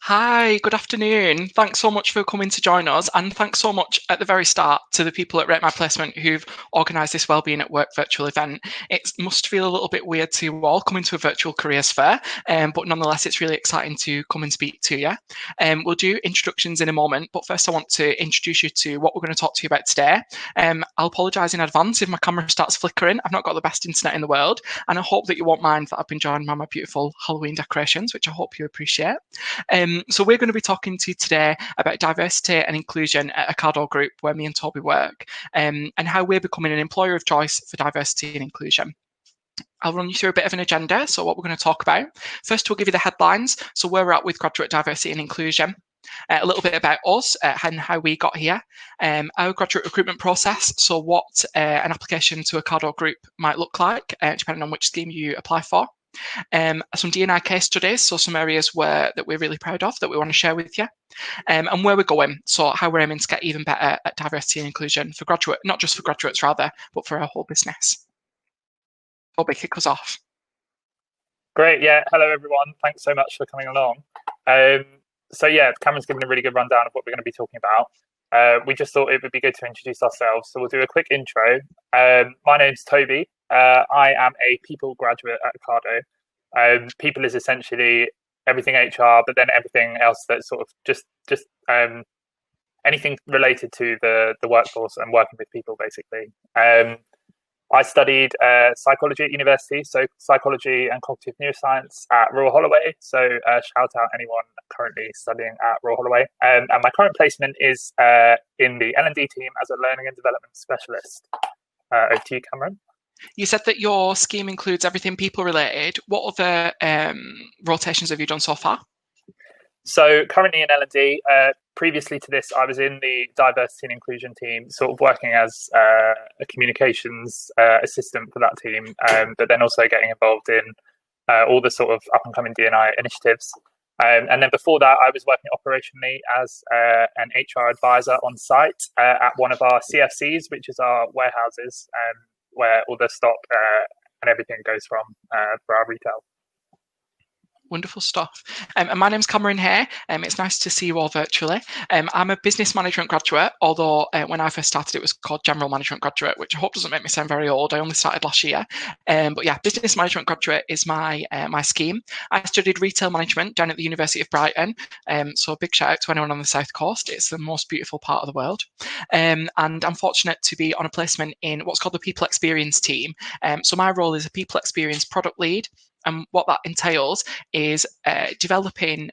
Hi, good afternoon. Thanks so much for coming to join us, and thanks so much at the very start to the people at Rate My Placement who've organised this Wellbeing at Work virtual event. It must feel a little bit weird to you all coming to a virtual careers fair, but nonetheless, it's really exciting to come and speak to you. We'll do introductions in a moment, but first I want to introduce you to what we're going to talk to you about today. I'll apologise in advance if my camera starts flickering. I've not got the best internet in the world, and I hope that you won't mind that I've been joined by my beautiful Halloween decorations, which I hope you appreciate. So we're going to be talking to you today about diversity and inclusion at Ocado Group, where me and Toby work, and how we're becoming an employer of choice for diversity and inclusion. I'll run you through a bit of an agenda, so what we're going to talk about. First, we'll give you the headlines, so where we're at with graduate diversity and inclusion. A little bit about us and how we got here, our graduate recruitment process, so what an application to Ocado Group might look like, depending on which scheme you apply for. Some D&I case studies, so some areas that we're really proud of that we want to share with you, and where we're going, so how we're aiming to get even better at diversity and inclusion for graduate, not just for graduates rather, but for our whole business. Toby, kick us off. Great, yeah. Hello, everyone. Thanks so much for coming along. So yeah, Cameron's given a really good rundown of what we're going to be talking about. We just thought it would be good to introduce ourselves, so we'll do a quick intro. My name's Toby. I am a people graduate at Ocado. People is essentially everything HR, but then everything else that's sort of just anything related to the workforce and working with people, basically. I studied psychology at university, so psychology and cognitive neuroscience at Royal Holloway. So shout out anyone currently studying at Royal Holloway. And my current placement is in the L&D team as a learning and development specialist. Over to you, Cameron. You said that your scheme includes everything people related. What other rotations have you done so far? So currently in L&D, previously to this, I was in the diversity and inclusion team, sort of working as a communications assistant for that team, but then also getting involved in all the sort of up-and-coming D&I initiatives. And then before that, I was working operationally as an HR advisor on site at one of our CFCs, which is our warehouses, where all the stock and everything goes from for our retail. Wonderful stuff. And my name's Cameron here. It's nice to see you all virtually. I'm a business management graduate, although when I first started, it was called general management graduate, which I hope doesn't make me sound very old. I only started last year. But yeah, business management graduate is my scheme. I studied retail management down at the University of Brighton. So a big shout out to anyone on the South Coast. It's the most beautiful part of the world. And I'm fortunate to be on a placement in what's called the People Experience team. So my role is a People Experience product lead. And what that entails is developing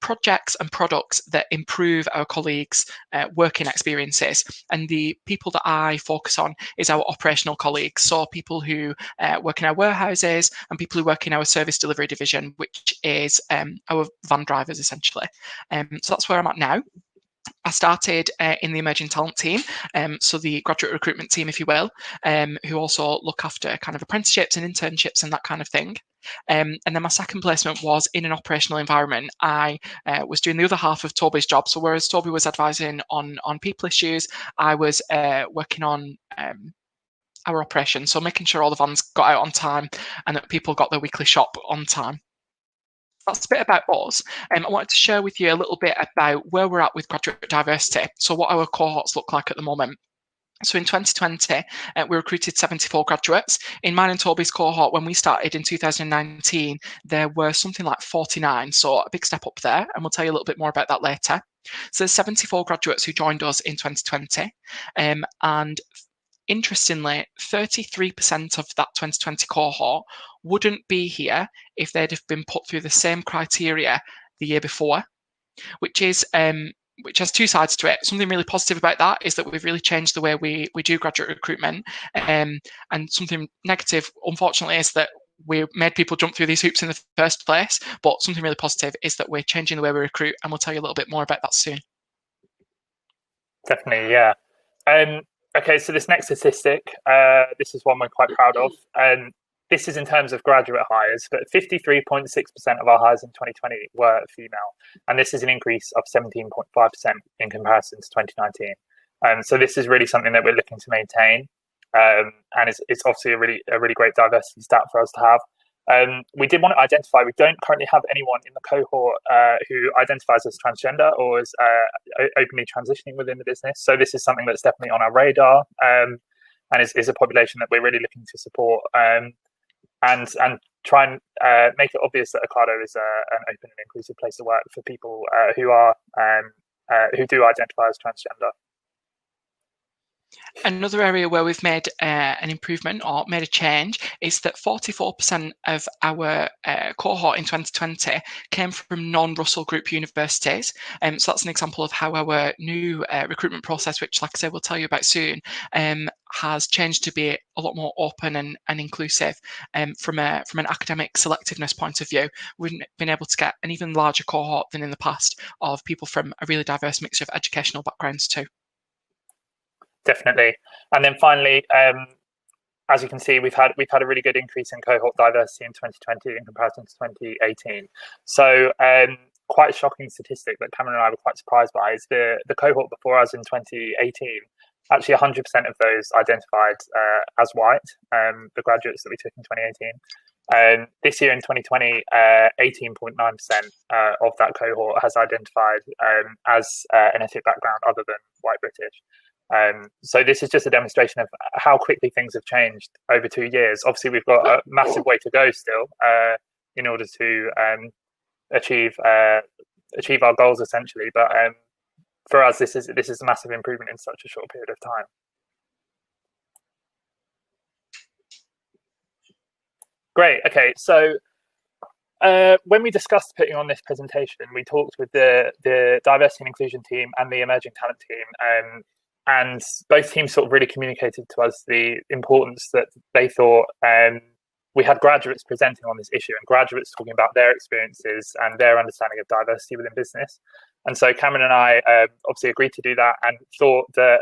projects and products that improve our colleagues' working experiences. And the people that I focus on is our operational colleagues, so people who work in our warehouses and people who work in our service delivery division, which is our van drivers, essentially. So that's where I'm at now. I started in the emerging talent team, so the graduate recruitment team, if you will, who also look after kind of apprenticeships and internships and that kind of thing. And then my second placement was in an operational environment. I was doing the other half of Toby's job. So whereas Toby was advising on people issues, I was working on our operations, so making sure all the vans got out on time and that people got their weekly shop on time. That's a bit about us. I wanted to share with you a little bit about where we're at with graduate diversity, so what our cohorts look like at the moment. So in 2020, we recruited 74 graduates. In mine and Toby's cohort, when we started in 2019, there were something like 49, so a big step up there, and we'll tell you a little bit more about that later. So there's 74 graduates who joined us in 2020, and interestingly, 33% of that 2020 cohort wouldn't be here if they'd have been put through the same criteria the year before, which has two sides to it. Something really positive about that is that we've really changed the way we do graduate recruitment, and something negative, unfortunately, is that we made people jump through these hoops in the first place. But something really positive is that we're changing the way we recruit, and we'll tell you a little bit more about that soon. Definitely, yeah. Okay, so this next statistic, this is one we're quite proud of. This is in terms of graduate hires, but 53.6% of our hires in 2020 were female, and this is an increase of 17.5% in comparison to 2019. So this is really something that we're looking to maintain, and it's obviously a really great diversity stat for us to have. We did want to identify, we don't currently have anyone in the cohort who identifies as transgender or is openly transitioning within the business. So this is something that's definitely on our radar, and is a population that we're really looking to support, and try and make it obvious that Ocado is an open and inclusive place to work for people who do identify as transgender. Another area where we've made an improvement or made a change is that 44% of our cohort in 2020 came from non-Russell Group universities. So that's an example of how our new recruitment process, which, like I say, we'll tell you about soon, has changed to be a lot more open and inclusive. From an academic selectiveness point of view, we've been able to get an even larger cohort than in the past of people from a really diverse mix of educational backgrounds too. Definitely. And then finally, as you can see, we've had a really good increase in cohort diversity in 2020 in comparison to 2018. So quite a shocking statistic that Cameron and I were quite surprised by is the cohort before us in 2018, actually 100% of those identified as white, the graduates that we took in 2018. This year in 2020, 18.9% of that cohort has identified as an ethnic background other than white British. So this is just a demonstration of how quickly things have changed over 2 years. Obviously, we've got a massive way to go still in order to achieve our goals, essentially. But for us, this is a massive improvement in such a short period of time. Great. Okay, so when we discussed putting on this presentation, we talked with the diversity and inclusion team and the emerging talent team. And both teams sort of really communicated to us the importance that they thought we had graduates presenting on this issue and graduates talking about their experiences and their understanding of diversity within business. And so Cameron and I obviously agreed to do that and thought that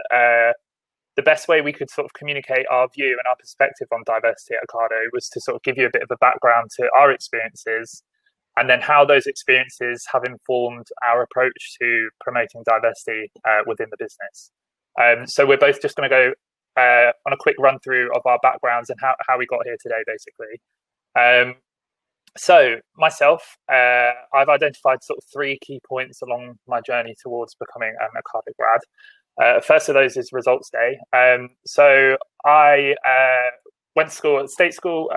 the best way we could sort of communicate our view and our perspective on diversity at Ocado was to sort of give you a bit of a background to our experiences and then how those experiences have informed our approach to promoting diversity within the business. So we're both just going to go on a quick run through of our backgrounds and how we got here today, basically. So myself, I've identified sort of 3 key points along my journey towards becoming an Ocado grad. First of those is results day. So I went to school at state school.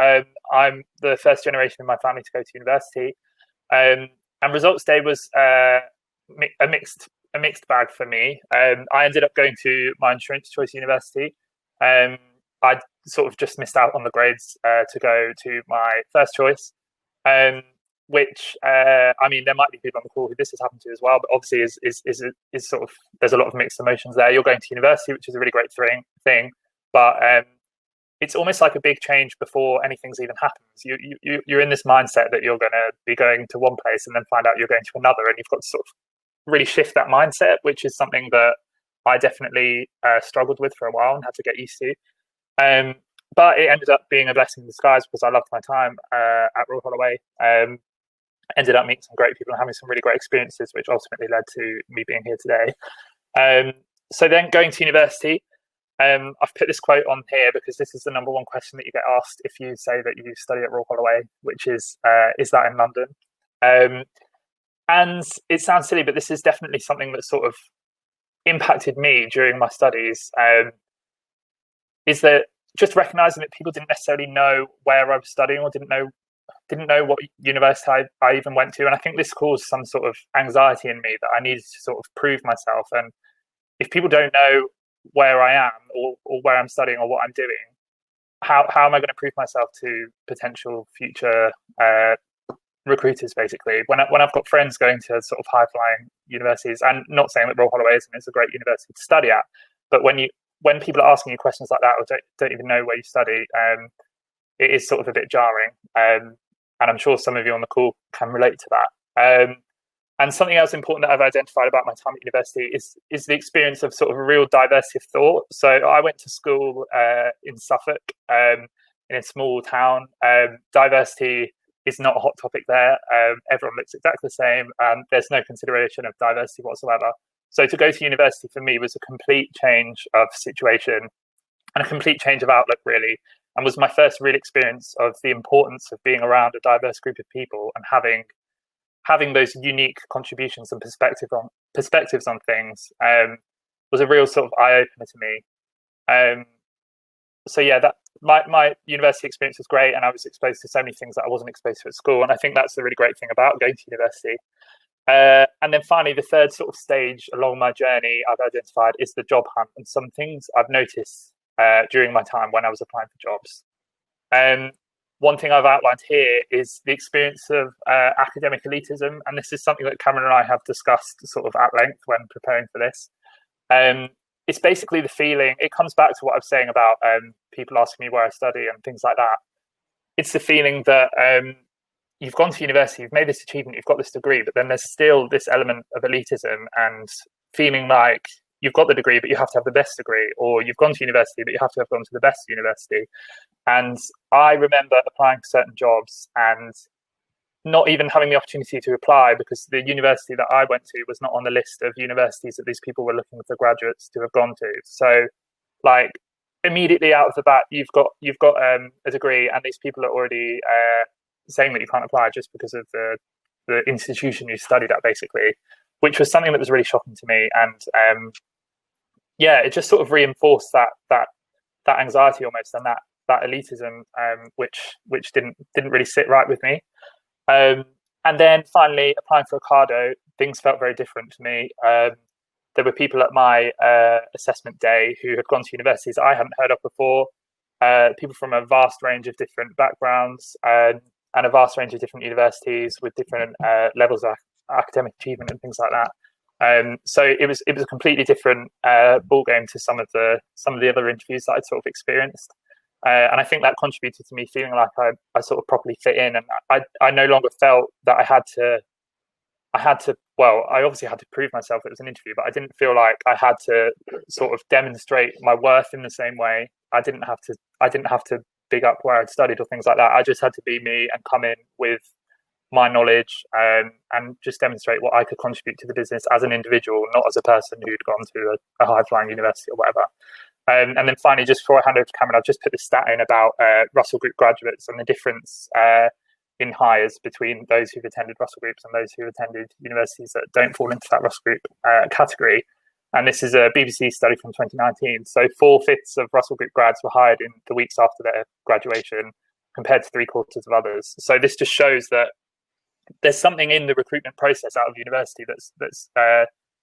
I'm the first generation in my family to go to university. And results day was a mixed bag for me. I ended up going to my insurance choice university. I sort of just missed out on the grades to go to my first choice, which I mean, there might be people on the call who this has happened to as well, but obviously is sort of, there's a lot of mixed emotions there. You're going to university, which is a really great thing, but it's almost like a big change before anything's even happens. You're in this mindset that you're going to be going to one place and then find out you're going to another, and you've got to sort of really shift that mindset, which is something that I definitely struggled with for a while and had to get used to. But it ended up being a blessing in disguise because I loved my time at Royal Holloway. Ended up meeting some great people and having some really great experiences, which ultimately led to me being here today. So then going to university, I've put this quote on here because this is the number one question that you get asked if you say that you study at Royal Holloway, which is that in London? And it sounds silly, but this is definitely something that sort of impacted me during my studies, is that just recognizing that people didn't necessarily know where I was studying or didn't know what university I even went to. And I think this caused some sort of anxiety in me that I needed to sort of prove myself. And if people don't know where I am or where I'm studying or what I'm doing, how am I going to prove myself to potential future recruiters, basically? When I've got friends going to sort of high-flying universities, and not saying that Royal Holloway isn't, it's a great university to study at, but when people are asking you questions like that or don't even know where you study, it is sort of a bit jarring. And I'm sure some of you on the call can relate to that. And something else important that I've identified about my time at university is the experience of sort of a real diversity of thought. So I went to school in Suffolk, in a small town. Diversity is not a hot topic there. Everyone looks exactly the same. There's no consideration of diversity whatsoever. So to go to university for me was a complete change of situation and a complete change of outlook, really. and was my first real experience of the importance of being around a diverse group of people and having those unique contributions and perspectives on things, was a real sort of eye opener to me. So yeah, that my university experience was great, and I was exposed to so many things that I wasn't exposed to at school, and I think that's the really great thing about going to university. And then finally, the third sort of stage along my journey I've identified is the job hunt, and some things I've noticed during my time when I was applying for jobs. One thing I've outlined here is the experience of academic elitism, and this is something that Cameron and I have discussed sort of at length when preparing for this. It's basically the feeling, it comes back to what I was saying about people asking me where I study and things like that. It's the feeling that you've gone to university, you've made this achievement, you've got this degree, but then there's still this element of elitism and feeling like you've got the degree, but you have to have the best degree, or you've gone to university, but you have to have gone to the best university. And I remember applying for certain jobs and not even having the opportunity to apply because the university that I went to was not on the list of universities that these people were looking for graduates to have gone to. So, like, immediately out of the bat, you've got a degree, and these people are already saying that you can't apply just because of the institution you studied at, basically, which was something that was really shocking to me. And yeah, it just sort of reinforced that anxiety almost, and that elitism, which didn't really sit right with me. And then finally, applying for Ocado, things felt very different to me. There were people at my assessment day who had gone to universities I hadn't heard of before, people from a vast range of different backgrounds and a vast range of different universities with different levels of academic achievement and things like that. So it was a completely different ball game to some of the other interviews that I'd sort of experienced. And I think that contributed to me feeling like I sort of properly fit in, and I no longer felt that I had to. Well, I obviously had to prove myself. It was an interview, but I didn't feel like I had to sort of demonstrate my worth in the same way. I didn't have to big up where I'd studied or things like that. I just had to be me and come in with my knowledge and just demonstrate what I could contribute to the business as an individual, not as a person who'd gone to a high-flying university or whatever. And then finally, just before I hand over to Cameron, I've just put this stat in about Russell Group graduates and the difference in hires between those who've attended Russell Groups and those who've attended universities that don't fall into that Russell Group category. And this is a BBC study from 2019. So 4/5 of Russell Group grads were hired in the weeks after their graduation, compared to 3/4 of others. So this just shows that there's something in the recruitment process out of university that's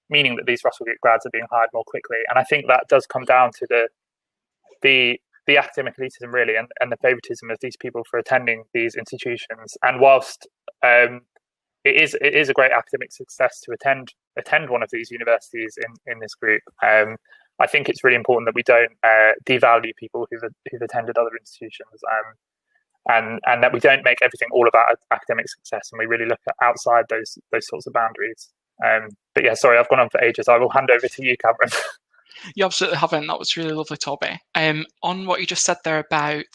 meaning that these Russell Group grads are being hired more quickly. And I think that does come down to the academic elitism, really, and the favoritism of these people for attending these institutions. And whilst it is a great academic success to attend one of these universities in this group, I think it's really important that we don't devalue people who've attended other institutions, and that we don't make everything all about academic success, and we really look at outside those sorts of boundaries. But yeah, sorry, I've gone on for ages. I will hand over to you, Cameron. You absolutely haven't. That was really lovely, Toby. On what you just said there about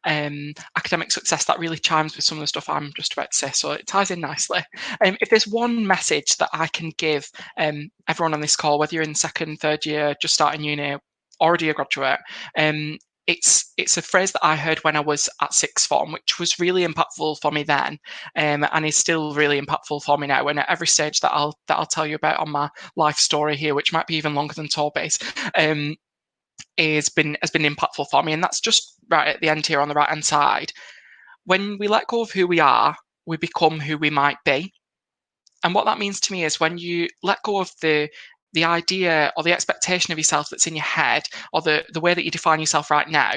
academic success, that really chimes with some of the stuff I'm just about to say, so it ties in nicely. If there's one message that I can give everyone on this call, whether you're in second, third year, just starting uni, already a graduate, it's a phrase that I heard when I was at sixth form, which was really impactful for me then, and is still really impactful for me now. And at every stage that I'll tell you about on my life story here, which might be even longer than Toby's, has been impactful for me. And that's just right at the end here on the right hand side. When we let go of who we are, we become who we might be. And what that means to me is when you let go of the idea or the expectation of yourself that's in your head, or the way that you define yourself right now,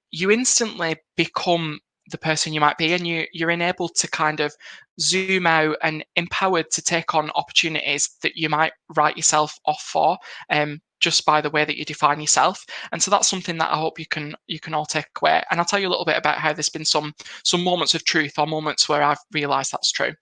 you instantly become the person you might be, and you're enabled to kind of zoom out and empowered to take on opportunities that you might write yourself off for, just by the way that you define yourself. And so that's something that I hope you can all take away. And I'll tell you a little bit about how there's been some moments of truth, or moments where I've realised that's true.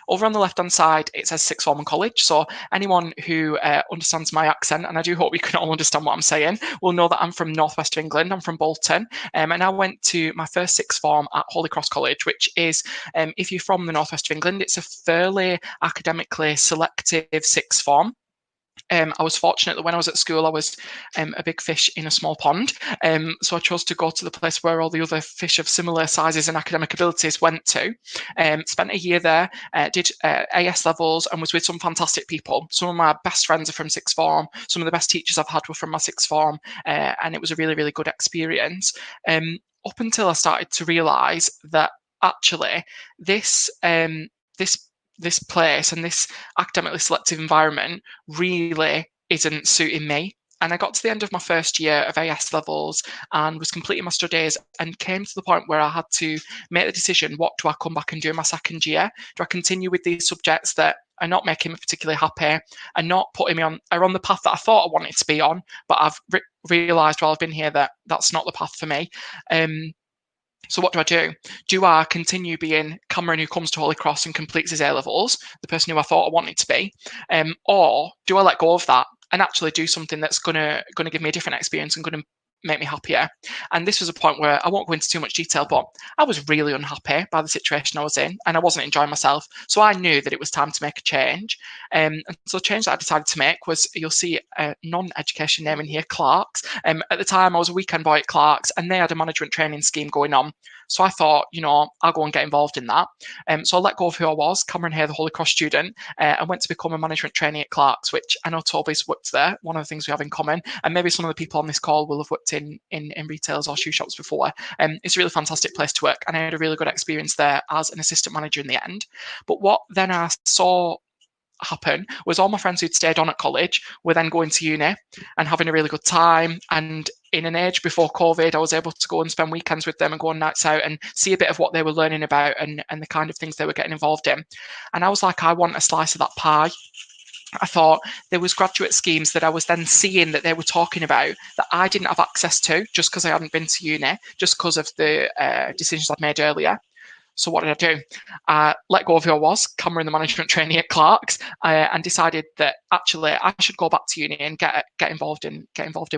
Over on the left-hand side, it says sixth form and college. So anyone who understands my accent, and I do hope you can all understand what I'm saying, will know that I'm from northwest of England. I'm from Bolton. And I went to my first sixth form at Holy Cross College, which is, if you're from the northwest of England, it's a fairly academically selective sixth form. I was fortunate that when I was at school, I was a big fish in a small pond. So I chose to go to the place where all the other fish of similar sizes and academic abilities went to. Spent a year there, did AS levels, and was with some fantastic people. Some of my best friends are from sixth form. Some of the best teachers I've had were from my sixth form, and it was a really, really good experience. Up until I started to realise that actually this this place and this academically selective environment really isn't suiting me. And I got to the end of my first year of AS levels and was completing my studies and came to the point where I had to make the decision, what do I come back and do in my second year? Do I continue with these subjects that are not making me particularly happy and not putting me on the path that I thought I wanted to be on, but I've realised while I've been here that that's not the path for me. So what do I do? Do I continue being Cameron who comes to Holy Cross and completes his A-levels, the person who I thought I wanted to be? Or do I let go of that and actually do something that's going to give me a different experience and going to make me happier? And this was a point where I won't go into too much detail, but I was really unhappy by the situation I was in and I wasn't enjoying myself. So I knew that it was time to make a change. And so the change that I decided to make was, you'll see a non-education name in here, Clark's. At the time, I was a weekend boy at Clark's and they had a management training scheme going on. So I thought, I'll go and get involved in that. So I let go of who I was, Cameron Hay, the Holy Cross student, and went to become a management trainee at Clark's, which I know Toby's worked there, one of the things we have in common. And maybe some of the people on this call will have worked in retailers or shoe shops before. It's a really fantastic place to work. And I had a really good experience there as an assistant manager in the end. But what then I saw happen was all my friends who'd stayed on at college were then going to uni and having a really good time. And in an age before COVID, I was able to go and spend weekends with them and go on nights out and see a bit of what they were learning about and the kind of things they were getting involved in. And I was like, I want a slice of that pie. I thought there was graduate schemes that I was then seeing that they were talking about that I didn't have access to just because I hadn't been to uni, just because of the decisions I'd made earlier. So what did I do? I let go of who I was, Cameron, the management trainee at Clark's, and decided that actually I should go back to uni and get involved in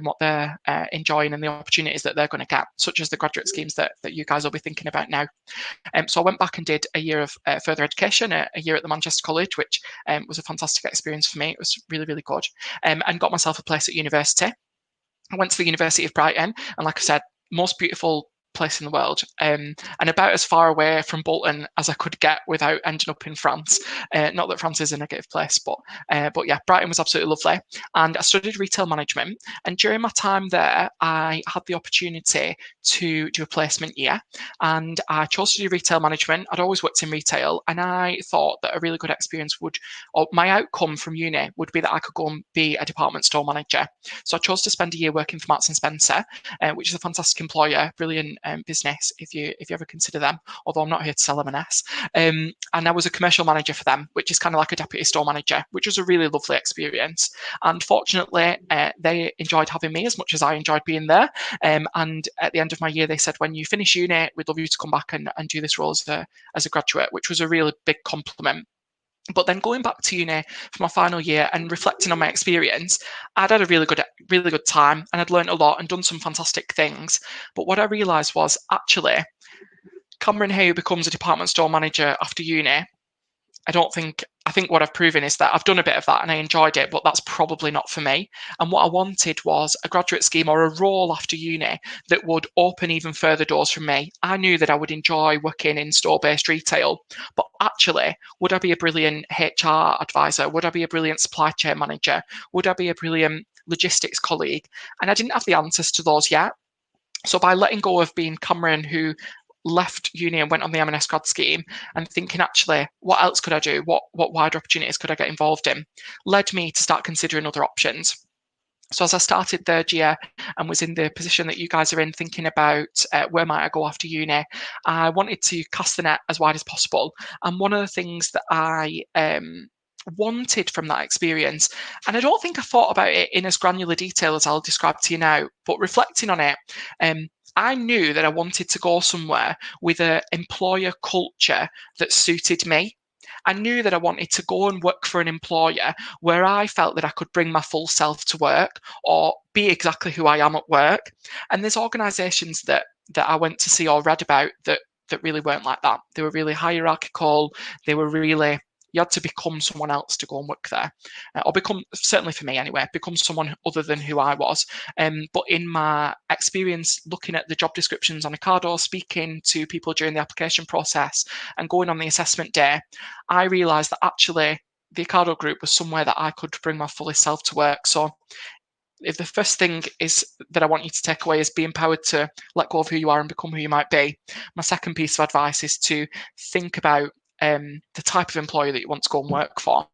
what they're enjoying and the opportunities that they're going to get, such as the graduate schemes that you guys will be thinking about now. So I went back and did a year of further education, a year at the Manchester College, which was a fantastic experience for me. It was really, really good, and got myself a place at university. I went to the University of Brighton, and like I said, most beautiful place in the world, and about as far away from Bolton as I could get without ending up in France. Not that France is a negative place, but yeah, Brighton was absolutely lovely. And I studied retail management, and during my time there, I had the opportunity to do a placement year, and I chose to do retail management. I'd always worked in retail, and I thought that a really good experience or my outcome from uni would be that I could go and be a department store manager. So I chose to spend a year working for Marks and Spencer, which is a fantastic employer, brilliant business if you ever consider them, although I'm not here to sell M&S. And I was a commercial manager for them, which is kind of like a deputy store manager, which was a really lovely experience. And fortunately, they enjoyed having me as much as I enjoyed being there. And at the end of my year, they said, when you finish uni, we'd love you to come back and do this role as a graduate, which was a really big compliment. But then going back to uni for my final year and reflecting on my experience, I'd had a really good time and I'd learned a lot and done some fantastic things. But what I realised was actually, Cameron Hay, who becomes a department store manager after uni, I think what I've proven is that I've done a bit of that and I enjoyed it, but that's probably not for me. And what I wanted was a graduate scheme or a role after uni that would open even further doors for me. I knew that I would enjoy working in store-based retail, but actually, would I be a brilliant HR advisor? Would I be a brilliant supply chain manager? Would I be a brilliant logistics colleague? And I didn't have the answers to those yet. So by letting go of being Cameron, who left uni and went on the M&S grad scheme, and thinking, actually, what else could I do? What wider opportunities could I get involved in? Led me to start considering other options. So as I started third year and was in the position that you guys are in, thinking about where might I go after uni, I wanted to cast the net as wide as possible. And one of the things that I wanted from that experience, and I don't think I thought about it in as granular detail as I'll describe to you now, but reflecting on it, I knew that I wanted to go somewhere with an employer culture that suited me. I knew that I wanted to go and work for an employer where I felt that I could bring my full self to work or be exactly who I am at work. And there's organisations that I went to see or read about that really weren't like that. They were really hierarchical. They were really You had to become someone else to go and work there, or become, certainly for me anyway, become someone other than who I was. But in my experience looking at the job descriptions on Ocado, speaking to people during the application process and going on the assessment day, I realised that actually the Ocado Group was somewhere that I could bring my fullest self to work. So if the first thing is that I want you to take away is be empowered to let go of who you are and become who you might be, my second piece of advice is to think about the type of employer that you want to go and work for.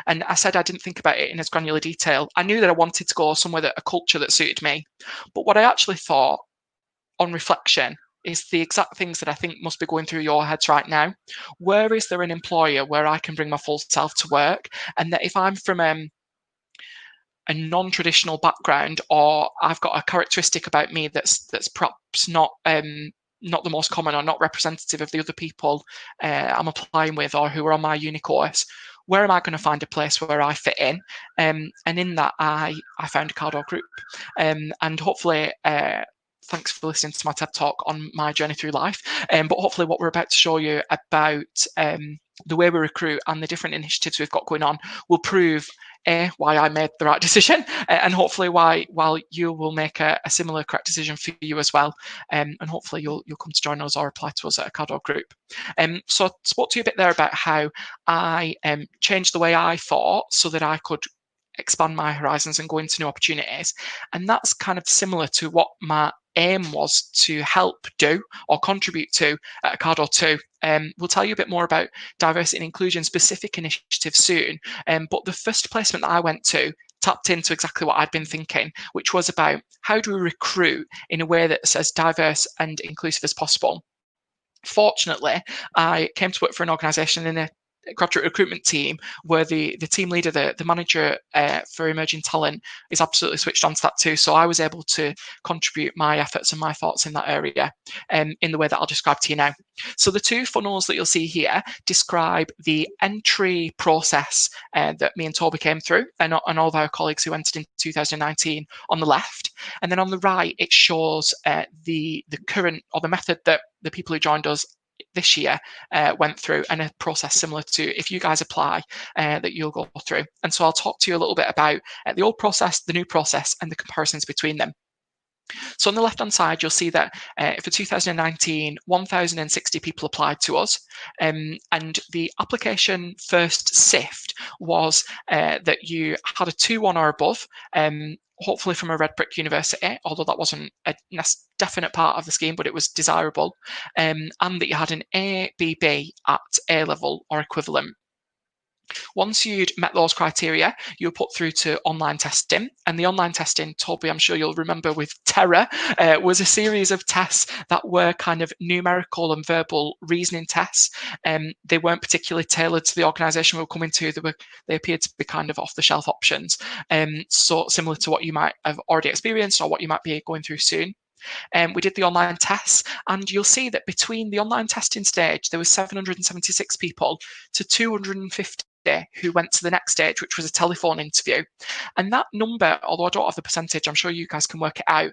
And I said I didn't think about it in as granular detail. I knew that I wanted to go somewhere a culture that suited me. But what I actually thought on reflection is the exact things that I think must be going through your heads right now. Where is there an employer where I can bring my full self to work? And that if I'm from a non-traditional background, or I've got a characteristic about me that's perhaps not the most common or not representative of the other people I'm applying with or who are on my uni course, where am I going to find a place where I fit in? And in that, I found Ocado Group. And hopefully, thanks for listening to my TED Talk on my journey through life. But hopefully what we're about to show you about the way we recruit and the different initiatives we've got going on will prove why I made the right decision, and hopefully why you will make a similar correct decision for you as well, and hopefully you'll come to join us or apply to us at Ocado Group. So I spoke to you a bit there about how I changed the way I thought so that I could expand my horizons and go into new opportunities, and that's kind of similar to what my aim was to help do or contribute to at Ocado too. We'll tell you a bit more about diversity and inclusion specific initiatives soon, but the first placement that I went to tapped into exactly what I'd been thinking, which was about how do we recruit in a way that's as diverse and inclusive as possible. Fortunately, I came to work for an organisation in a graduate recruitment team where the team leader, the manager for emerging talent, is absolutely switched on to that too. So I was able to contribute my efforts and my thoughts in that area in the way that I'll describe to you now. So the two funnels that you'll see here describe the entry process that me and Toby came through, and all of our colleagues who entered in 2019 on the left. And then on the right, it shows the current, or the method that the people who joined us this year went through, and a process similar to if you guys apply that you'll go through. And so I'll talk to you a little bit about the old process, the new process, and the comparisons between them. So on the left-hand side, you'll see that for 2019, 1,060 people applied to us, and the application first sift was that you had a 2-1 or above, hopefully from a red brick university, although that wasn't a definite part of the scheme, but it was desirable, and that you had an ABB at A level or equivalent. Once you'd met those criteria, you were put through to online testing. And the online testing, Toby, I'm sure you'll remember with terror, was a series of tests that were kind of numerical and verbal reasoning tests. They weren't particularly tailored to the organisation we were coming to. They appeared to be kind of off-the-shelf options, so similar to what you might have already experienced or what you might be going through soon. We did the online tests, and you'll see that between the online testing stage, there was 776 people to 250 who went to the next stage, which was a telephone interview. And that number, although I don't have the percentage, I'm sure you guys can work it out,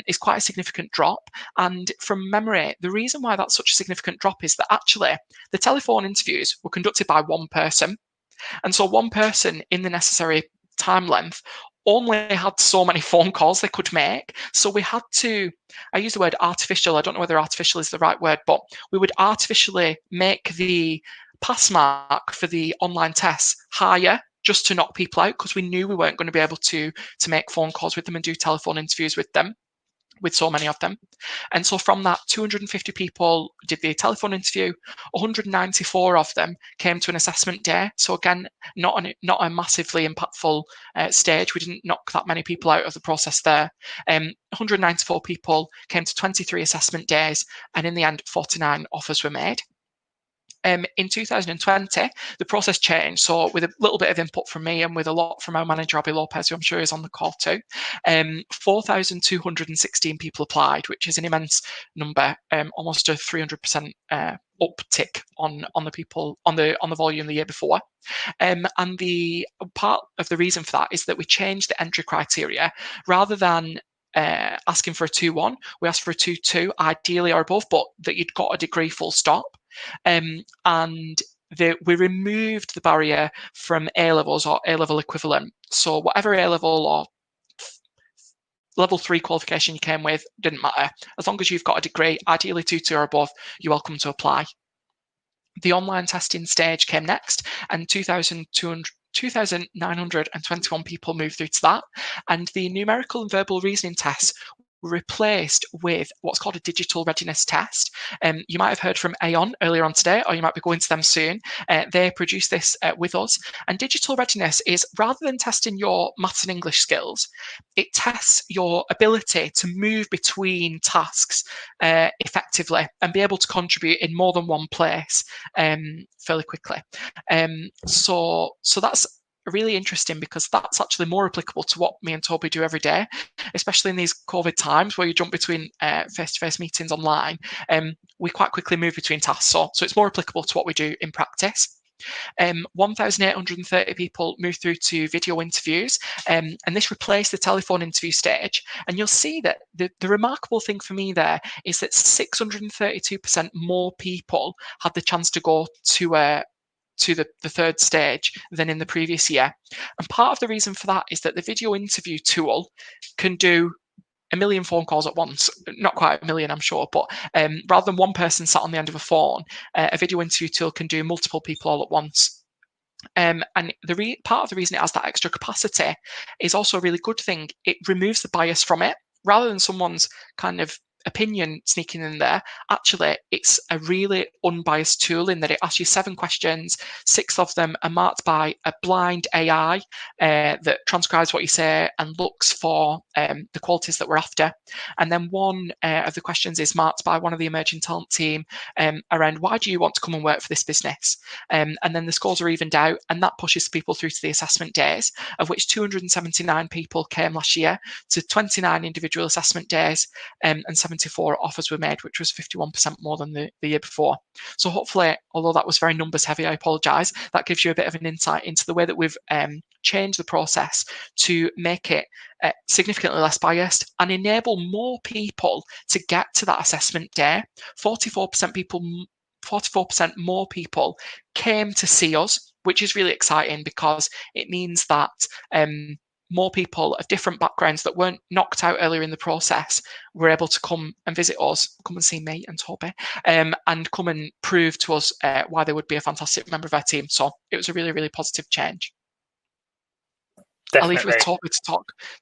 is quite a significant drop. And from memory, the reason why that's such a significant drop is that actually the telephone interviews were conducted by one person. And so one person in the necessary time length only had so many phone calls they could make. So we had to, I use the word artificial, I don't know whether artificial is the right word, but we would artificially make the pass mark for the online tests higher just to knock people out, because we knew we weren't going to be able to make phone calls with them and do telephone interviews with them, with so many of them. And so from that, 250 people did the telephone interview, 194 of them came to an assessment day. So again, not a massively impactful stage. We didn't knock that many people out of the process there. 194 people came to 23 assessment days, and in the end, 49 offers were made. In 2020, the process changed. So with a little bit of input from me and with a lot from our manager, Abby Lopez, who I'm sure is on the call too, 4,216 people applied, which is an immense number, almost a 300% uptick on the people on the volume the year before. And the part of the reason for that is that we changed the entry criteria. Rather than asking for a 2-1, we asked for a 2-2, ideally or above, but that you'd got a degree full stop. And we removed the barrier from A-levels or A-level equivalent. So whatever A-level or level 3 qualification you came with, didn't matter. As long as you've got a degree, ideally 2 or above, you're welcome to apply. The online testing stage came next, and 2,921 people moved through to that. And the numerical and verbal reasoning tests were replaced with what's called a digital readiness test. You might have heard from Aon earlier on today, or you might be going to them soon. They produced this with us. And digital readiness is, rather than testing your maths and English skills, it tests your ability to move between tasks effectively and be able to contribute in more than one place fairly quickly. So that's really interesting, because that's actually more applicable to what me and Toby do every day, especially in these COVID times where you jump between face-to-face meetings online. We quite quickly move between tasks, so it's more applicable to what we do in practice. 1,830 people moved through to video interviews, and this replaced the telephone interview stage. And you'll see that the remarkable thing for me there is that 632% more people had the chance to go to the third stage than in the previous year. And part of the reason for that is that the video interview tool can do a million phone calls at once. Not quite a million, I'm sure, but rather than one person sat on the end of a phone, a video interview tool can do multiple people all at once. And part of the reason it has that extra capacity is also a really good thing. It removes the bias from it. Rather than someone's kind of opinion sneaking in there, actually it's a really unbiased tool in that it asks you 7 questions. 6 of them are marked by a blind AI that transcribes what you say and looks for the qualities that we're after. And then one of the questions is marked by one of the emerging talent team around, why do you want to come and work for this business? And then the scores are evened out, and that pushes people through to the assessment days, of which 279 people came last year to 29 individual assessment days, and 74 offers were made, which was 51% more than the year before. So hopefully, although that was very numbers heavy, I apologise, that gives you a bit of an insight into the way that we've changed the process to make it significantly less biased and enable more people to get to that assessment day. 44% more people came to see us, which is really exciting, because it means that more people of different backgrounds that weren't knocked out earlier in the process were able to come and visit us, come and see me and Toby, and come and prove to us why they would be a fantastic member of our team. So it was a really, really positive change. Definitely. I'll leave it with Toby to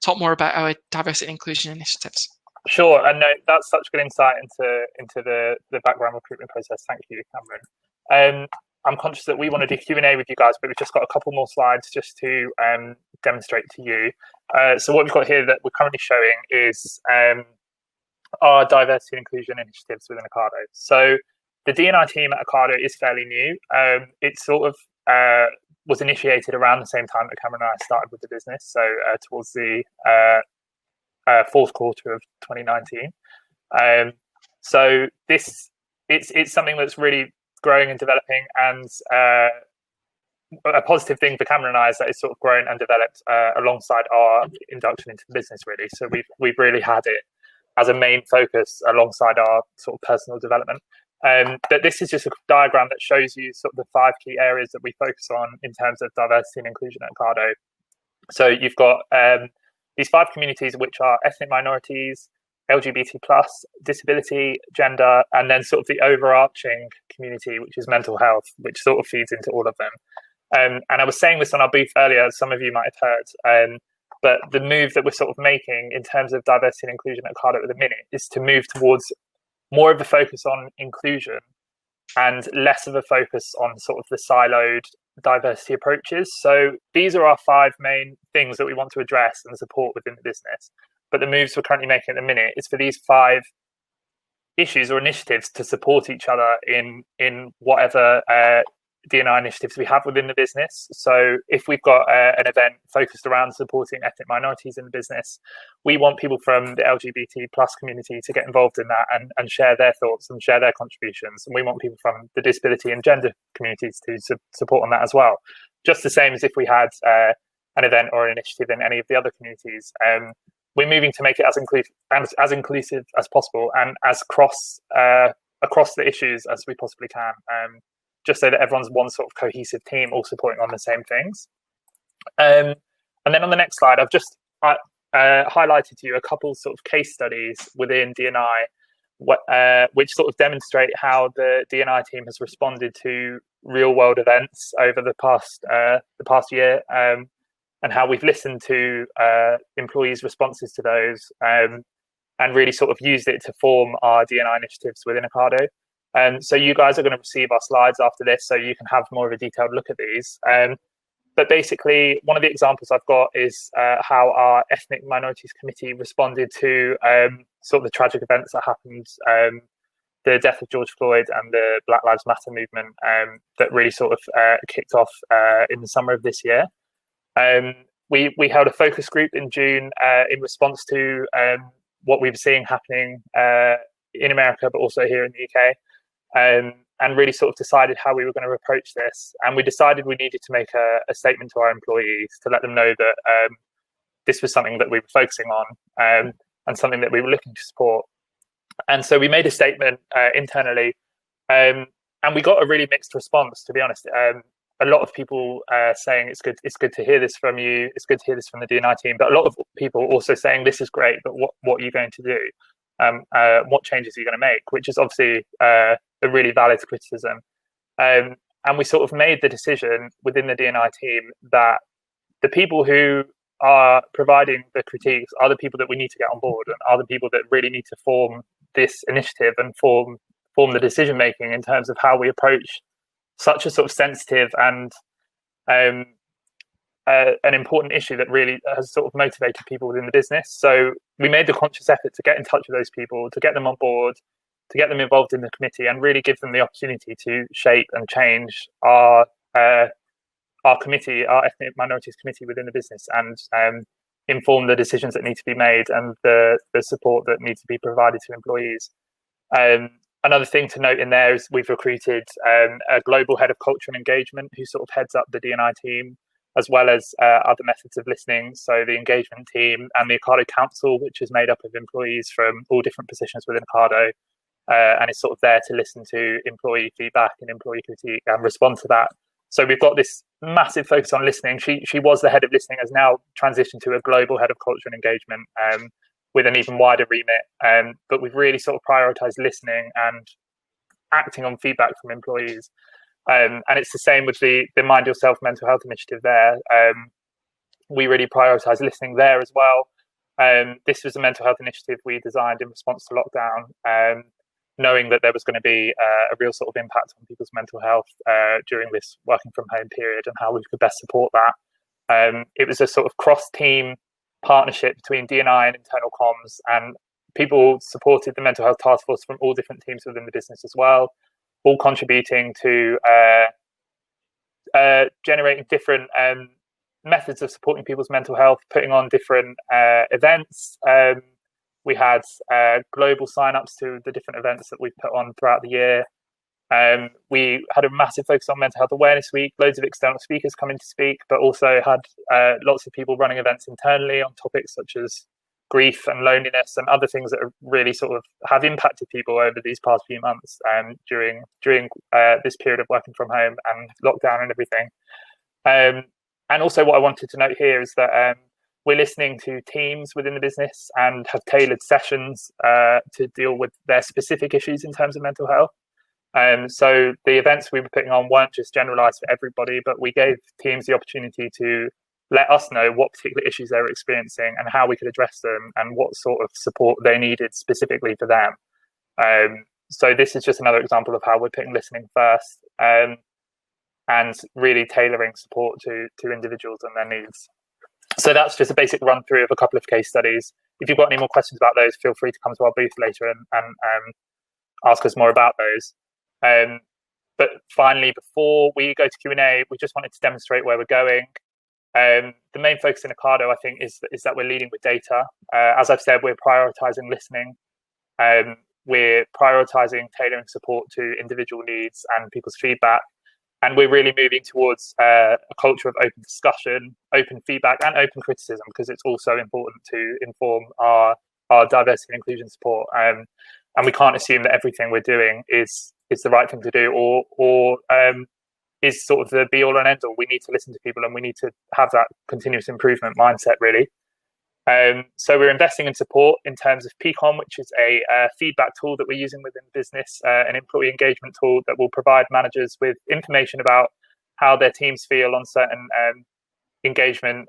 talk more about our diversity and inclusion initiatives. Sure, and no, that's such good insight into the background recruitment process. Thank you, Cameron. I'm conscious that we want to do Q&A with you guys, but we've just got a couple more slides just to demonstrate to you. So what we've got here that we're currently showing is our diversity and inclusion initiatives within Ocado. So the D&I team at Ocado is fairly new. It sort of was initiated around the same time that Cameron and I started with the business, so towards the fourth quarter of 2019. So it's something that's really growing and developing, and a positive thing for Cameron and I is that it's sort of grown and developed alongside our induction into the business, really. So we've really had it as a main focus alongside our sort of personal development. But this is just a diagram that shows you sort of the 5 key areas that we focus on in terms of diversity and inclusion at Ocado. So you've got these 5 communities, which are ethnic minorities, LGBT+, disability, gender, and then sort of the overarching community, which is mental health, which sort of feeds into all of them. And I was saying this on our booth earlier, as some of you might have heard, but the move that we're sort of making in terms of diversity and inclusion at Ocado at the minute is to move towards more of a focus on inclusion and less of a focus on sort of the siloed diversity approaches. So these are our 5 main things that we want to address and support within the business. But the moves we're currently making at the minute is for these 5 issues or initiatives to support each other in whatever D&I initiatives we have within the business. So if we've got an event focused around supporting ethnic minorities in the business, we want people from the LGBT+ community to get involved in that and share their thoughts and share their contributions. And we want people from the disability and gender communities to support on that as well. Just the same as if we had an event or an initiative in any of the other communities. We're moving to make it as inclusive as possible and as across the issues as we possibly can. just so that everyone's one sort of cohesive team, all supporting on the same things. And then on the next slide, I've just highlighted to you a couple sort of case studies within D&I, which sort of demonstrate how the D&I team has responded to real world events over the past year, and how we've listened to employees' responses to those, and really sort of used it to form our D&I initiatives within Ocado. So you guys are going to receive our slides after this, so you can have more of a detailed look at these. But basically, one of the examples I've got is how our Ethnic Minorities Committee responded to sort of the tragic events that happened, the death of George Floyd and the Black Lives Matter movement, that really sort of kicked off in the summer of this year. We held a focus group in June in response to what we were seeing happening in America, but also here in the UK. And really sort of decided how we were going to approach this. And we decided we needed to make a statement to our employees to let them know that this was something that we were focusing on, and something that we were looking to support. And so we made a statement internally, and we got a really mixed response, to be honest. A lot of people saying it's good to hear this from you, it's good to hear this from the D&I team, but a lot of people also saying this is great, but what are you going to do? What changes are you going to make? Which is obviously a really valid criticism. And we sort of made the decision within the D&I team that the people who are providing the critiques are the people that we need to get on board, and are the people that really need to form this initiative and form the decision making in terms of how we approach such a sort of sensitive and an important issue that really has sort of motivated people within the business. So we made the conscious effort to get in touch with those people, to get them on board, to get them involved in the committee, and really give them the opportunity to shape and change our committee, our Ethnic Minorities Committee within the business, and inform the decisions that need to be made and the support that needs to be provided to employees. Another thing to note in there is we've recruited a global head of culture and engagement who sort of heads up the D&I team, as well as other methods of listening. So the engagement team and the Ocado Council, which is made up of employees from all different positions within Ocado, and is sort of there to listen to employee feedback and employee critique and respond to that. So we've got this massive focus on listening. She was the head of listening, has now transitioned to a global head of culture and engagement, with an even wider remit. But we've really sort of prioritized listening and acting on feedback from employees. And it's the same with the Mind Yourself mental health initiative there. We really prioritize listening there as well. This was a mental health initiative we designed in response to lockdown, knowing that there was going to be a real sort of impact on people's mental health during this working from home period, and how we could best support that. It was a sort of cross-team partnership between D&I and internal comms, and people supported the mental health task force from all different teams within the business as well, all contributing to generating different methods of supporting people's mental health, putting on different events. We had global sign-ups to the different events that we've put on throughout the year. We had a massive focus on Mental Health Awareness Week, loads of external speakers coming to speak, but also had lots of people running events internally on topics such as grief and loneliness and other things that are really sort of have impacted people over these past few months, during this period of working from home and lockdown and everything. And also what I wanted to note here is that we're listening to teams within the business and have tailored sessions to deal with their specific issues in terms of mental health. So the events we were putting on weren't just generalized for everybody, but we gave teams the opportunity to let us know what particular issues they were experiencing and how we could address them and what sort of support they needed specifically for them. So this is just another example of how we're putting listening first, and really tailoring support to individuals and their needs. So that's just a basic run through of a couple of case studies. If you've got any more questions about those, feel free to come to our booth later and ask us more about those. But finally, before we go to Q&A, we just wanted to demonstrate where we're going. The main focus in Ocado, I think, is that we're leading with data. As I've said, we're prioritizing listening. We're prioritizing tailoring support to individual needs and people's feedback. And we're really moving towards a culture of open discussion, open feedback, and open criticism, because it's also important to inform our diversity and inclusion support. And we can't assume that everything we're doing is the right thing to do, or is sort of the be all and end all. We need to listen to people, and we need to have that continuous improvement mindset, really. So we're investing in support in terms of Peakon, which is a feedback tool that we're using within business, an employee engagement tool that will provide managers with information about how their teams feel on certain engagement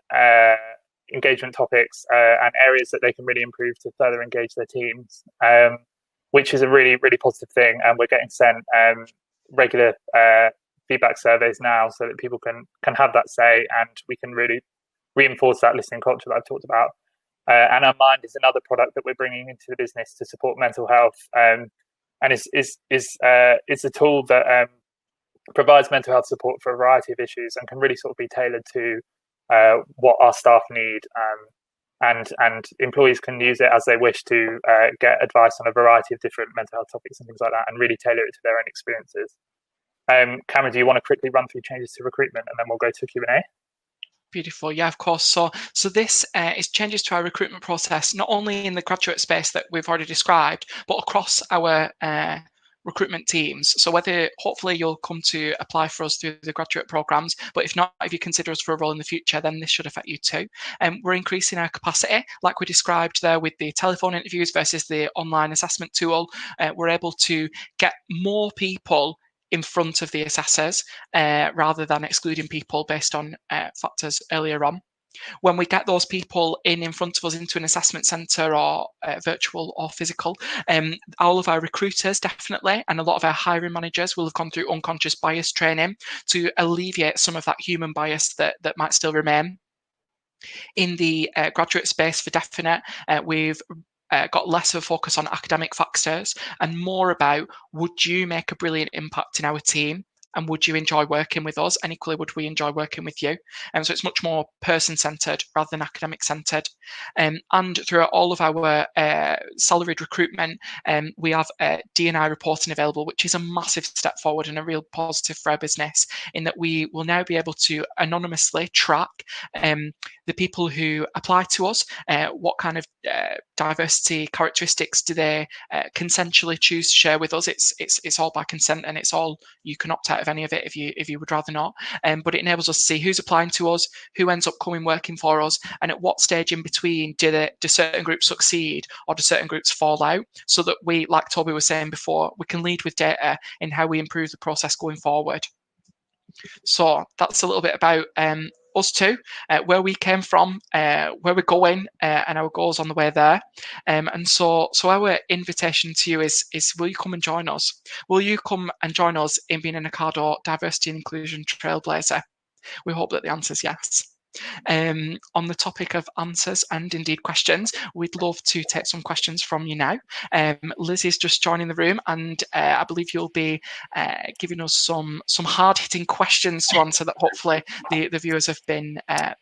topics and areas that they can really improve to further engage their teams, which is a really, really positive thing. And we're getting sent regular feedback surveys now so that people can have that say, and we can really reinforce that listening culture that I've talked about. And Our Mind is another product that we're bringing into the business to support mental health, and it's a tool that provides mental health support for a variety of issues and can really sort of be tailored to what our staff need, and employees can use it as they wish to get advice on a variety of different mental health topics and things like that, and really tailor it to their own experiences. Cameron, do you want to quickly run through changes to recruitment, and then we'll go to Q&A? Beautiful. Yeah, of course. So this is changes to our recruitment process, not only in the graduate space that we've already described, but across our recruitment teams. So whether hopefully you'll come to apply for us through the graduate programs, but if not, if you consider us for a role in the future, then this should affect you too. We're increasing our capacity, like we described there with the telephone interviews versus the online assessment tool. We're able to get more people in front of the assessors rather than excluding people based on factors earlier on. When we get those people in front of us into an assessment centre, or virtual or physical, all of our recruiters definitely, and a lot of our hiring managers will have gone through unconscious bias training to alleviate some of that human bias that might still remain. In the graduate space, for definite, we've got less of a focus on academic factors and more about, would you make a brilliant impact in our team? And would you enjoy working with us? And equally, would we enjoy working with you? So it's much more person-centred rather than academic-centred. And throughout all of our salaried recruitment, we have D&I reporting available, which is a massive step forward and a real positive for our business, in that we will now be able to anonymously track the people who apply to us, what kind of diversity characteristics do they consensually choose to share with us. It's all by consent, and it's all, you can opt out of any of it if you would rather not, but it enables us to see who's applying to us, who ends up coming working for us, and at what stage in between do certain groups succeed or do certain groups fall out, so that we, like Toby was saying before, we can lead with data in how we improve the process going forward. So that's a little bit about us two, where we came from, where we're going, and our goals on the way there. And so our invitation to you is, will you come and join us? Will you come and join us in being an Ocado diversity and inclusion trailblazer? We hope that the answer is yes. On the topic of answers and indeed questions, we'd love to take some questions from you now. Liz is just joining the room, and I believe you'll be giving us some hard-hitting questions to answer that hopefully the viewers have been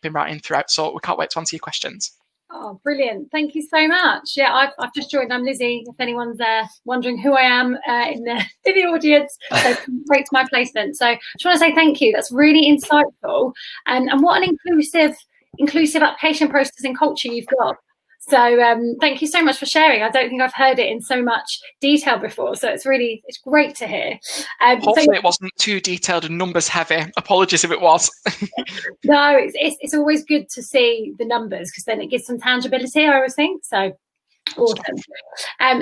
writing throughout. So we can't wait to answer your questions. Oh, brilliant. Thank you so much. Yeah, I've just joined. I'm Lizzie, if anyone's wondering who I am in the audience. So great to my placement. So I just want to say thank you. That's really insightful. And what an inclusive application process and culture you've got. So thank you so much for sharing. I don't think I've heard it in so much detail before. So it's great to hear. Hopefully it wasn't too detailed and numbers heavy. Apologies if it was. No, it's always good to see the numbers, because then it gives some tangibility, I always think. So awesome.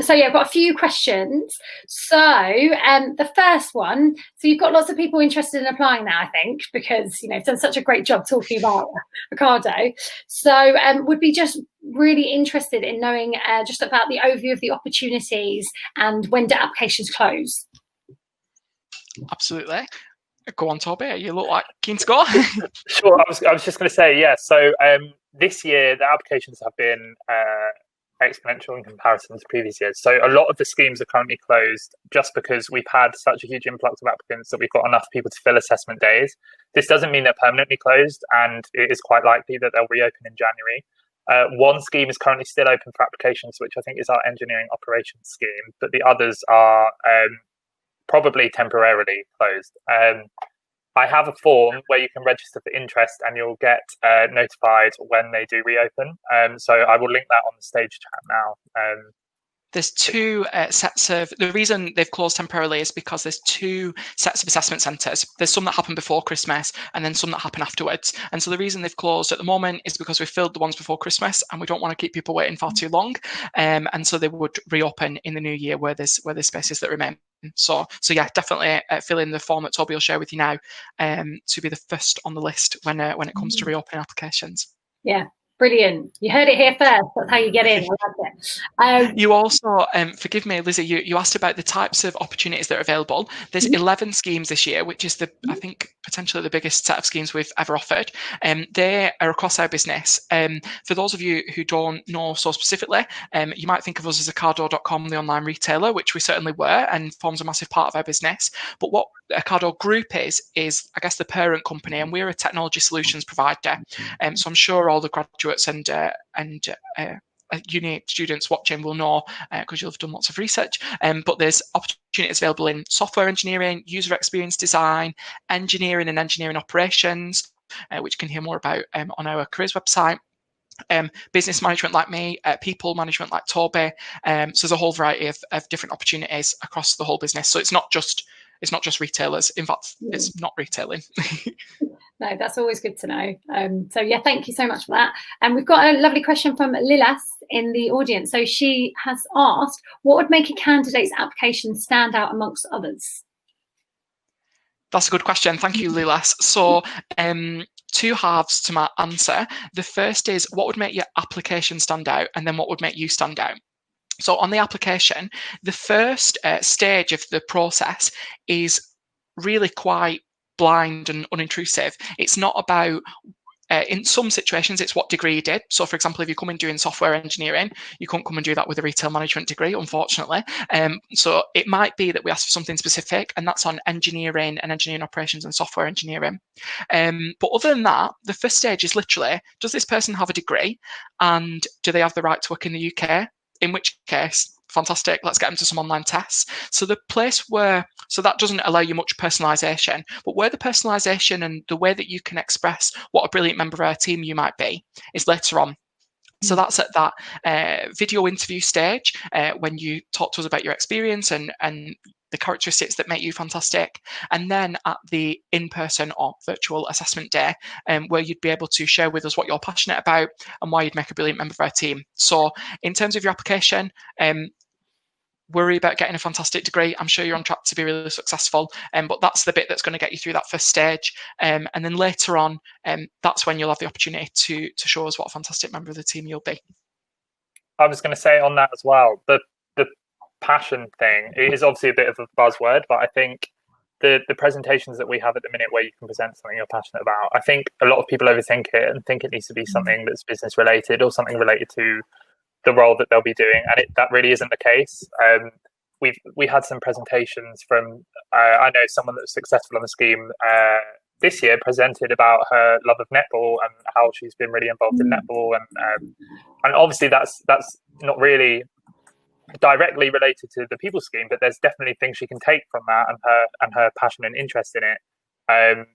So yeah, I've got a few questions. So the first one, so you've got lots of people interested in applying now, I think, because you've done such a great job talking about Ocado. So would be just really interested in knowing just about the overview of the opportunities and when do applications close? Absolutely. Go on, Toby. You look like keen to go. Sure. I was just going to say, yeah. So this year the applications have been exponential in comparison to previous years. So a lot of the schemes are currently closed just because we've had such a huge influx of applicants that we've got enough people to fill assessment days. This doesn't mean they're permanently closed, and it is quite likely that they'll reopen in January. One scheme is currently still open for applications, which I think is our engineering operations scheme, but the others are probably temporarily closed. I have a form where you can register for interest, and you'll get notified when they do reopen. So I will link that on the stage chat now. There's two sets of, the reason they've closed temporarily is because there's two sets of assessment centres. There's some that happen before Christmas and then some that happen afterwards. And so the reason they've closed at the moment is because we filled the ones before Christmas and we don't want to keep people waiting far too long. And so they would reopen in the new year where there's spaces that remain. So yeah, definitely fill in the form that Toby will share with you now to be the first on the list when it comes to reopening applications. Yeah. Brilliant. You heard it here first. That's how you get in. I like it. You also, forgive me, Lizzie, you asked about the types of opportunities that are available. There's 11 schemes this year, which is I think, potentially the biggest set of schemes we've ever offered. They are across our business. For those of you who don't know so specifically, you might think of us as Ocado.com, the online retailer, which we certainly were and forms a massive part of our business. But what Ocado Group is I guess, the parent company, and we're a technology solutions provider. So I'm sure all the graduates and uni students watching will know because you'll have done lots of research. But there's opportunities available in software engineering, user experience design, engineering and engineering operations, which you can hear more about on our careers website. Business management like me, people management like Toby. So there's a whole variety of different opportunities across the whole business. So it's not just retailers. In fact, it's not retailing. No, that's always good to know. So yeah, thank you so much for that. And we've got a lovely question from Lilas in the audience. So she has asked, what would make a candidate's application stand out amongst others? That's a good question. Thank you, Lilas. So two halves to my answer. The first is, what would make your application stand out? And then what would make you stand out? So on the application, the first stage of the process is really quite blind and unintrusive. It's not about, in some situations, it's what degree you did. So for example, if you come in doing software engineering, you can't come and do that with a retail management degree, unfortunately. So it might be that we ask for something specific, and that's on engineering and engineering operations and software engineering. But other than that, the first stage is literally, does this person have a degree, and do they have the right to work in the UK? In which case, fantastic, let's get them to some online tests. So the place so that doesn't allow you much personalisation, but where the personalisation and the way that you can express what a brilliant member of our team you might be is later on. So that's at that video interview stage when you talk to us about your experience and the characteristics that make you fantastic. And then at the in-person or virtual assessment day, where you'd be able to share with us what you're passionate about and why you'd make a brilliant member of our team. So in terms of your application, worry about getting a fantastic degree. I'm sure you're on track to be really successful, but that's the bit that's going to get you through that first stage. And then later on, that's when you'll have the opportunity to show us what a fantastic member of the team you'll be. I was going to say on that as well, the passion thing is obviously a bit of a buzzword, but I think the presentations that we have at the minute where you can present something you're passionate about, I think a lot of people overthink it and think it needs to be something that's business related or something related to the role that they'll be doing, and that really isn't the case. We had some presentations from I know someone that's successful on the scheme this year presented about her love of netball and how she's been really involved in netball, and obviously that's not really directly related to the people scheme, but there's definitely things she can take from that and her passion and interest in it,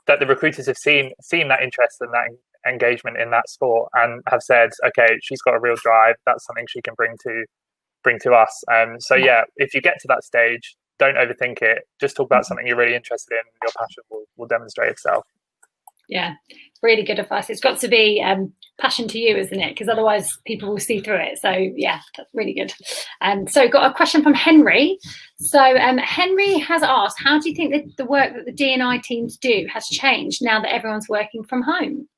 that the recruiters have seen that interest and that engagement in that sport and have said, okay, she's got a real drive, that's something she can bring to us. So yeah, if you get to that stage, don't overthink it, just talk about something you're really interested in, your passion will demonstrate itself. Yeah, really good advice. It's got to be passion to you, isn't it? Because otherwise people will see through it. So yeah, that's really good. So got a question from Henry. So Henry has asked, how do you think that the work that the D&I teams do has changed now that everyone's working from home?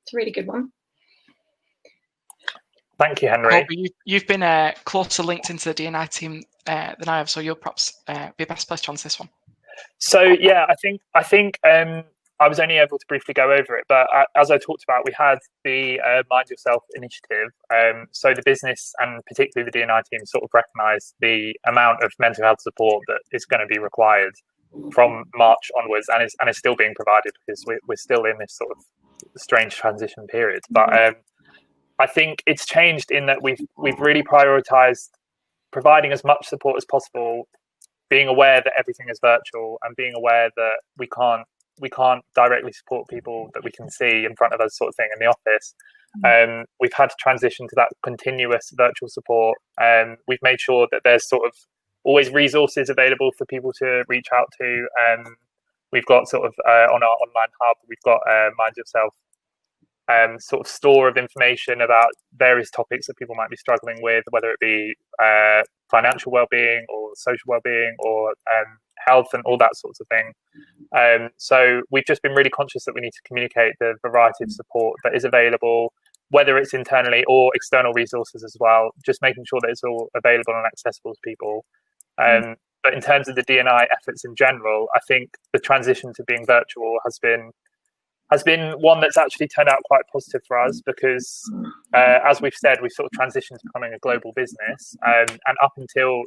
It's a really good one. Thank you, Henry. Colby, you've been closer linked into the D&I team than I have, so you'll perhaps be best placed to answer this one. So yeah, I think I was only able to briefly go over it, but as I talked about, we had the Mind Yourself initiative. So the business and particularly the D&I team sort of recognised the amount of mental health support that is going to be required from March onwards, and is still being provided because we're still in this sort of strange transition period. But I think it's changed in that we've really prioritised providing as much support as possible, being aware that everything is virtual, and being aware that we can't directly support people that we can see in front of us, sort of thing, in the office. We've had to transition to that continuous virtual support. We've made sure that there's sort of always resources available for people to reach out to. We've got sort of on our online hub, we've got Mind Yourself sort of store of information about various topics that people might be struggling with, whether it be financial well-being or social well-being or health and all that sorts of thing. So we've just been really conscious that we need to communicate the variety of support that is available, whether it's internally or external resources as well, just making sure that it's all available and accessible to people. But in terms of the D&I efforts in general, I think the transition to being virtual has been one that's actually turned out quite positive for us, because as we've said, we've sort of transitioned to becoming a global business, and up until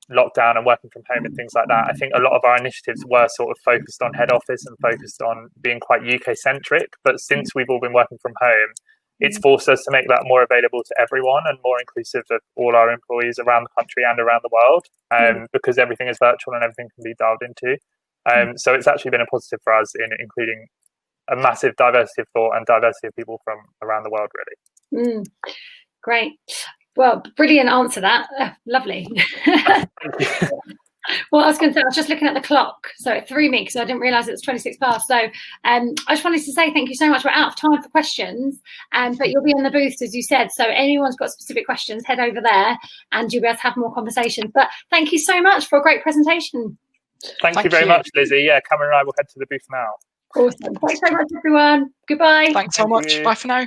lockdown and working from home and things like that, I think a lot of our initiatives were sort of focused on head office and focused on being quite UK centric. But since we've all been working from home, it's forced us to make that more available to everyone and more inclusive of all our employees around the country and around the world, because everything is virtual and everything can be dialed into. So it's actually been a positive for us in including a massive diversity of thought and diversity of people from around the world, really. Great. Well, brilliant answer that. Lovely. Well, I was going to say, I was just looking at the clock, so it threw me because I didn't realise it was 26 past. So I just wanted to say thank you so much. We're out of time for questions, but you'll be in the booth, as you said. So anyone's got specific questions, head over there and you'll be able to have more conversations. But thank you so much for a great presentation. Thank you very much, Lizzie. Yeah, Cameron and I will head to the booth now. Awesome. Thanks so much, everyone. Goodbye. Thanks so much. Bye for now.